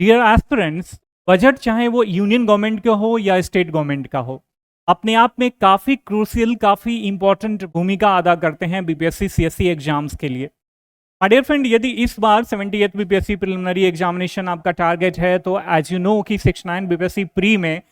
Dear aspirants, budget चाहे वो union government का हो या स्टेट गवर्नमेंट का हो, अपने आप में काफ़ी क्रूशियल, काफ़ी इंपॉर्टेंट भूमिका अदा करते हैं बीपीएससी सीएससी एग्जाम्स के लिए। माय डियर फ्रेंड, यदि इस बार 78th बीपीएससी प्रिलिमिनरी एग्जामिनेशन आपका टारगेट है, तो एज यू नो कि 69 बीपीएससी प्री में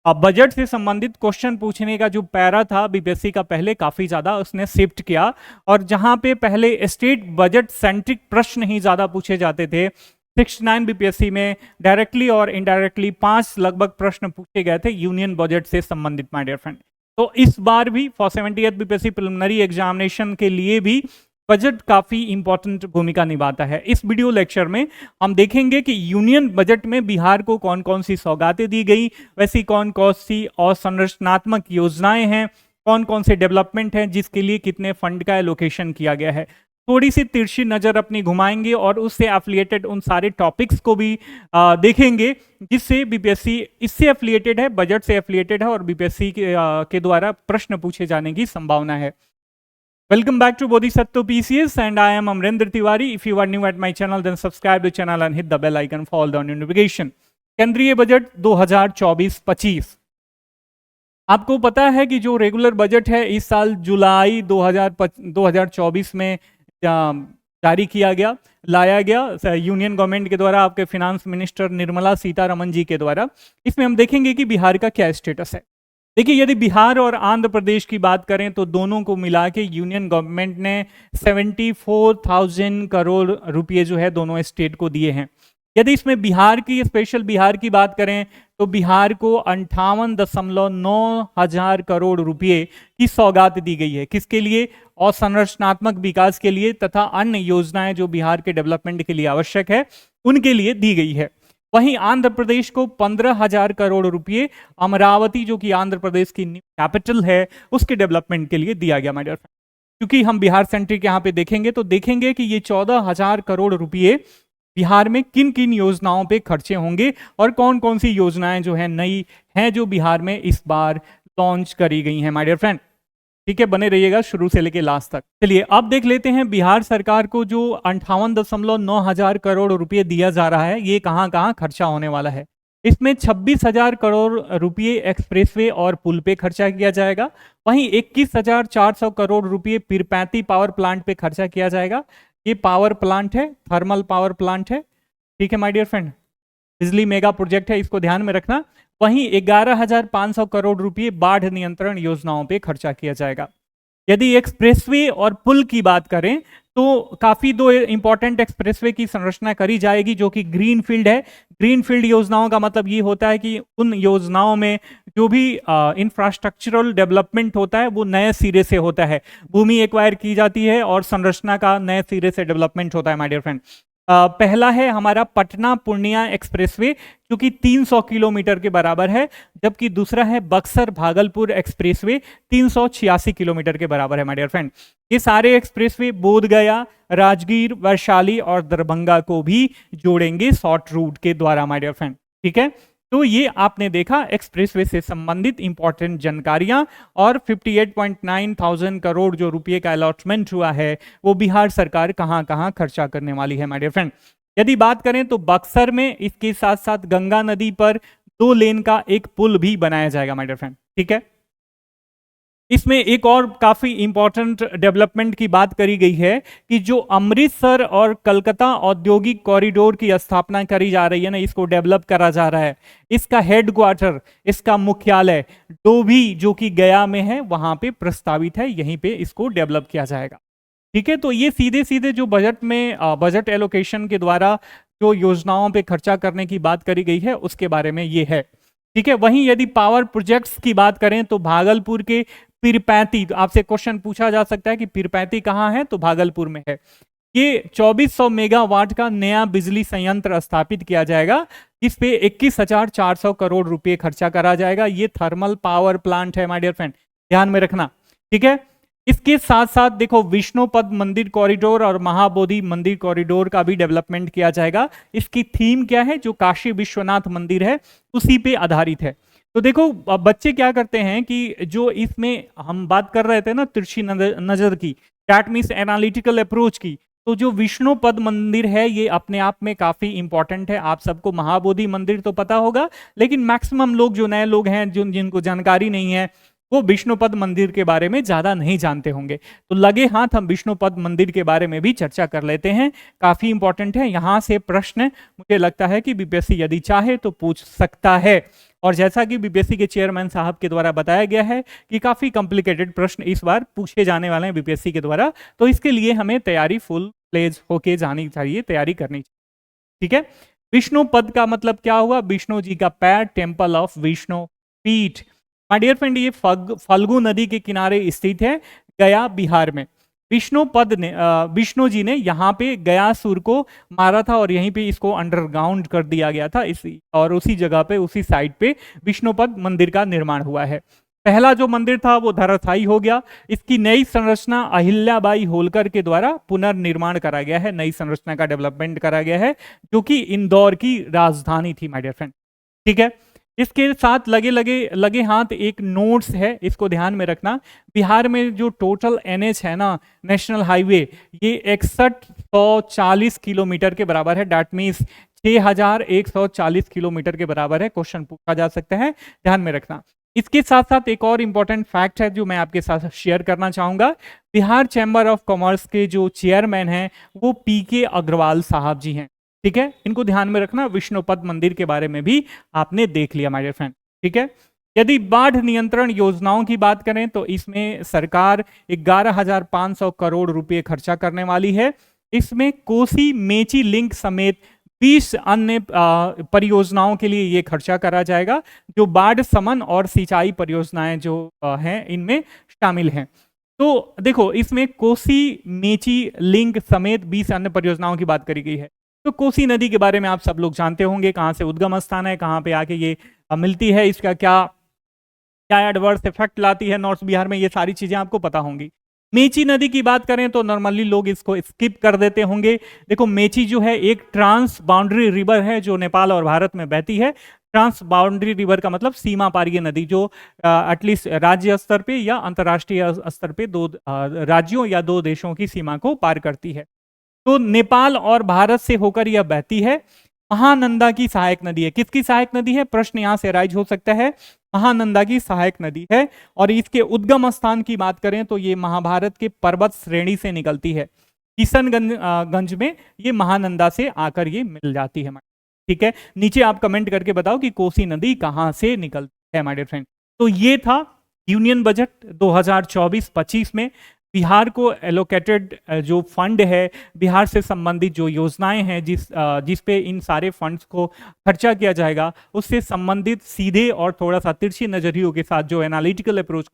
बजट से संबंधित क्वेश्चन पूछने का जो पैरा था बीपीएससी का, पहले काफ़ी ज़्यादा उसने शिफ्ट किया। और जहां पे पहले स्टेट बजट सेंट्रिक प्रश्न ही ज़्यादा पूछे जाते थे, 69 बीपीएससी में डायरेक्टली और इनडायरेक्टली 5 लगभग प्रश्न पूछे गए थे यूनियन बजट से संबंधित माय डियर फ्रेंड। तो इस बार भी for 78th BPSC preliminary examination के लिए भी बजट काफ़ी इंपॉर्टेंट भूमिका निभाता है। इस वीडियो लेक्चर में हम देखेंगे कि यूनियन बजट में बिहार को कौन कौन सी सौगातें दी गई, वैसी कौन कौन सी और संरचनात्मक योजनाएं हैं, कौन कौन से डेवलपमेंट हैं जिसके लिए कितने फंड का एलोकेशन किया गया है। थोड़ी सी तिरछी नज़र अपनी घुमाएंगे और उससे एफिलिएटेड उन सारे टॉपिक्स को भी देखेंगे जिससे बीपीएससी इससे एफिलिएटेड है, बजट से एफिलिएटेड है और बीपीएससी के द्वारा प्रश्न पूछे जाने की संभावना है। Welcome back to Bodhisattva PCS and I am Amrendra Tiwari. If you are new at my channel, then subscribe to the channel and hit the bell icon for all the notification. केंद्रीय budget 2024-25। आपको पता है कि जो regular budget है इस साल जुलाई 2024 में जारी किया गया, लाया गया यूनियन गवर्नमेंट के द्वारा, आपके फिनांस मिनिस्टर निर्मला सीतारमन जी के द्वारा। इसमें हम देखेंगे कि बिहार का क्या स्टेटस है। देखिए, यदि बिहार और आंध्र प्रदेश की बात करें तो दोनों को मिला के यूनियन गवर्नमेंट ने 74,000 करोड़ रुपए जो है दोनों स्टेट को दिए हैं। यदि इसमें बिहार की, स्पेशल बिहार की बात करें तो बिहार को 58.9 हजार करोड़ रुपए की सौगात दी गई है। किसके लिए? और संरचनात्मक विकास के लिए तथा अन्य योजनाएं जो बिहार के डेवलपमेंट के लिए आवश्यक है उनके लिए दी गई है। वहीं आंध्र प्रदेश को 15,000 करोड़ रुपए अमरावती, जो कि आंध्र प्रदेश की कैपिटल है, उसके डेवलपमेंट के लिए दिया गया माय डियर फ्रेंड। क्योंकि हम बिहार सेंट्रिक यहाँ पे देखेंगे तो देखेंगे कि ये 14,000 करोड़ रुपए बिहार में किन किन योजनाओं पे खर्चे होंगे और कौन कौन सी योजनाएं जो है नई हैं जो बिहार में इस बार लॉन्च करी गई हैं माय डियर फ्रेंड। ठीक है, बने रहिएगा शुरू से लेके लास्ट तक। चलिए अब देख लेते हैं बिहार सरकार को जो 58.9 हजार करोड़ रुपए दिया जा रहा है, ये कहाँ कहाँ खर्चा होने वाला है। इसमें 26,000 करोड़ रुपए एक्सप्रेसवे और पुल पे खर्चा किया जाएगा। वहीं 21,400 करोड़ रुपए पीरपैंती पावर प्लांट पे खर्चा किया जाएगा। ये पावर प्लांट है, थर्मल पावर प्लांट है। ठीक है माय डियर फ्रेंड, बिजली मेगा प्रोजेक्ट है, इसको ध्यान में रखना। वहीं 11,500 करोड़ रुपए बाढ़ नियंत्रण योजनाओं पे खर्चा किया जाएगा। यदि एक्सप्रेसवे और पुल की बात करें तो काफी दो इंपॉर्टेंट एक्सप्रेसवे की संरचना करी जाएगी जो कि ग्रीन फील्ड है। ग्रीन फील्ड योजनाओं का मतलब ये होता है कि उन योजनाओं में जो भी इंफ्रास्ट्रक्चरल डेवलपमेंट होता है वो नए सिरे से होता है, भूमि एक्वायर की जाती है और संरचना का नए सिरे से डेवलपमेंट होता है माय डियर फ्रेंड। पहला है हमारा पटना पूर्णिया एक्सप्रेसवे जो कि 300 किलोमीटर के बराबर है, जबकि दूसरा है बक्सर भागलपुर एक्सप्रेसवे 386 किलोमीटर के बराबर है माय डियर फ्रेंड। ये सारे एक्सप्रेसवे बोधगया, राजगीर, वैशाली और दरभंगा को भी जोड़ेंगे शॉर्ट रूट के द्वारा माय डियर फ्रेंड। ठीक है, तो ये आपने देखा एक्सप्रेसवे से संबंधित इंपॉर्टेंट जानकारियां। और 58.9 थाउजेंड करोड़ जो रुपये का अलॉटमेंट हुआ है वो बिहार सरकार कहां कहां खर्चा करने वाली है माय डियर फ्रेंड। यदि बात करें तो बक्सर में इसके साथ साथ गंगा नदी पर 2 लेन का एक पुल भी बनाया जाएगा माय डियर फ्रेंड। ठीक है, इसमें एक और काफी इंपॉर्टेंट डेवलपमेंट की बात करी गई है कि जो अमृतसर और कलकत्ता औद्योगिक कॉरिडोर की स्थापना करी जा रही है ना, इसको डेवलप करा जा रहा है। इसका हेडक्वार्टर, इसका मुख्यालय डोभी जो कि गया में है वहां पे प्रस्तावित है, यहीं पे इसको डेवलप किया जाएगा। ठीक है, तो ये सीधे सीधे जो बजट में बजट एलोकेशन के द्वारा जो योजनाओं पे खर्चा करने की बात करी गई है उसके बारे में ये है। ठीक है, वहीं यदि पावर प्रोजेक्ट्स की बात करें तो भागलपुर के पीरपैंती, आपसे क्वेश्चन पूछा जा सकता है कि पीरपैंती कहाँ है, तो भागलपुर में है। ये 2400 मेगावाट का नया बिजली संयंत्र स्थापित किया जाएगा, इस पे 21,400 करोड़ रुपए खर्चा करा जाएगा। ये थर्मल पावर प्लांट है माय डियर फ्रेंड, ध्यान में रखना। ठीक है, इसके साथ साथ देखो विष्णुपद मंदिर कॉरिडोर और महाबोधि मंदिर कॉरिडोर का भी डेवलपमेंट किया जाएगा। इसकी थीम क्या है? जो काशी विश्वनाथ मंदिर है उसी पे आधारित है। तो देखो बच्चे क्या करते हैं कि जो इसमें हम बात कर रहे थे ना तिरछी नजर की, दैट मीन्स एनालिटिकल अप्रोच की, तो जो विष्णुपद मंदिर है ये अपने आप में काफी इंपॉर्टेंट है। आप सबको महाबोधि मंदिर तो पता होगा, लेकिन मैक्सिमम लोग, जो नए लोग हैं, जिनको जानकारी नहीं है, वो विष्णुपद मंदिर के बारे में ज्यादा नहीं जानते होंगे। तो लगे हाथ हम विष्णुपद मंदिर के बारे में भी चर्चा कर लेते हैं, काफी इंपॉर्टेंट है। यहां से प्रश्न मुझे लगता है कि बीपीएससी यदि चाहे तो पूछ सकता है। और जैसा कि बीपीएससी के चेयरमैन साहब के द्वारा बताया गया है कि काफी कॉम्प्लिकेटेड प्रश्न इस बार पूछे जाने वाले हैं बीपीएससी के द्वारा, तो इसके लिए हमें तैयारी फुल प्लेज होके जानी चाहिए, तैयारी करनी चाहिए। ठीक है, विष्णु पद का मतलब क्या हुआ? विष्णु जी का पैर, टेम्पल ऑफ विष्णु पीठ। माय डियर फ्रेंड, ये फल्गु नदी के किनारे स्थित है, गया बिहार में। विष्णु पद ने विष्णु जी ने यहाँ पे गयासुर को मारा था और यहीं पे इसको अंडरग्राउंड कर दिया गया था, इसी और उसी जगह पे, उसी साइड पे विष्णुपद मंदिर का निर्माण हुआ है। पहला जो मंदिर था वो धराशायी हो गया। इसकी नई संरचना अहिल्याबाई होलकर के द्वारा पुनर्निर्माण करा गया है, नई संरचना का डेवलपमेंट करा गया है, जो कि इंदौर की राजधानी थी माय डियर फ्रेंड। ठीक है, इसके साथ लगे हाथ एक नोट्स है, इसको ध्यान में रखना। बिहार में जो टोटल एनएच है ना, नेशनल हाईवे, ये 6140 किलोमीटर के बराबर है। डैट मीन्स 6140 किलोमीटर के बराबर है। क्वेश्चन पूछा जा सकता है, ध्यान में रखना। इसके साथ साथ एक और इंपॉर्टेंट फैक्ट है जो मैं आपके साथ शेयर करना चाहूंगा। बिहार चैम्बर ऑफ कॉमर्स के जो चेयरमैन हैं वो पीके अग्रवाल साहब जी हैं। ठीक है, इनको ध्यान में रखना। विष्णुपद मंदिर के बारे में भी आपने देख लिया माय डियर फ्रेंड। ठीक है, यदि बाढ़ नियंत्रण योजनाओं की बात करें तो इसमें सरकार 11,500 करोड़ रुपए खर्चा करने वाली है। इसमें कोसी मेची लिंक समेत 20 अन्य परियोजनाओं के लिए ये खर्चा करा जाएगा, जो बाढ़ समन और सिंचाई परियोजनाएं जो हैं इनमें शामिल हैं। तो देखो, इसमें कोसी मेची लिंक समेत 20 अन्य परियोजनाओं की बात करी गई है। तो कोसी नदी के बारे में आप सब लोग जानते होंगे, कहाँ से उद्गम स्थान है, कहाँ पे आके ये मिलती है, इसका क्या क्या एडवर्स इफेक्ट लाती है नॉर्थ बिहार में, ये सारी चीजें आपको पता होंगी। मेची नदी की बात करें तो नॉर्मली लोग इसको स्किप कर देते होंगे। देखो, मेची जो है एक ट्रांस बाउंड्री रिवर है जो नेपाल और भारत में बहती है। ट्रांस बाउंड्री रिवर का मतलब सीमा पारीय नदी, जो एटलीस्ट राज्य स्तर पे या अंतर्राष्ट्रीय स्तर पे दो राज्यों या दो देशों की सीमा को पार करती है। तो नेपाल और भारत से होकर यह बहती है। महानंदा की सहायक नदी है। किसकी सहायक नदी है? प्रश्न यहां से राइज हो सकता है। महानंदा की सहायक नदी है। और इसके उद्गम स्थान की बात करें तो ये महाभारत के पर्वत श्रेणी से निकलती है। किशनगंज में ये महानंदा से आकर ये मिल जाती है। ठीक है, नीचे आप कमेंट करके बताओ कि कोसी नदी कहां से निकलती है माय डियर फ्रेंड। तो ये था यूनियन बजट 2024-25 में बिहार को एलोकेटेड जो फंड है, बिहार से संबंधित जो योजनाएं हैं, जिस पे इन सारे फंड्स को खर्चा किया जाएगा, उससे संबंधित सीधे और थोड़ा सा तिरछी नजरियों के साथ जो एनालिटिकल अप्रोच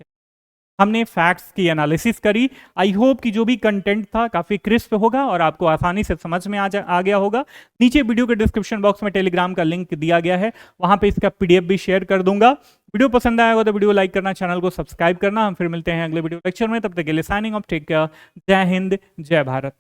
हमने फैक्ट्स की एनालिसिस करी। आई होप कि जो भी कंटेंट था काफ़ी क्रिस्प होगा और आपको आसानी से समझ में आ गया होगा। नीचे वीडियो के डिस्क्रिप्शन बॉक्स में टेलीग्राम का लिंक दिया गया है, वहां पे इसका पीडीएफ भी शेयर कर दूंगा। वीडियो पसंद आया होगा तो वीडियो लाइक करना, चैनल को सब्सक्राइब करना। हम फिर मिलते हैं अगले वीडियो लेक्चर में, तब तक के लिए साइनिंग ऑफ, टेक केयर, जय हिंद, जय भारत।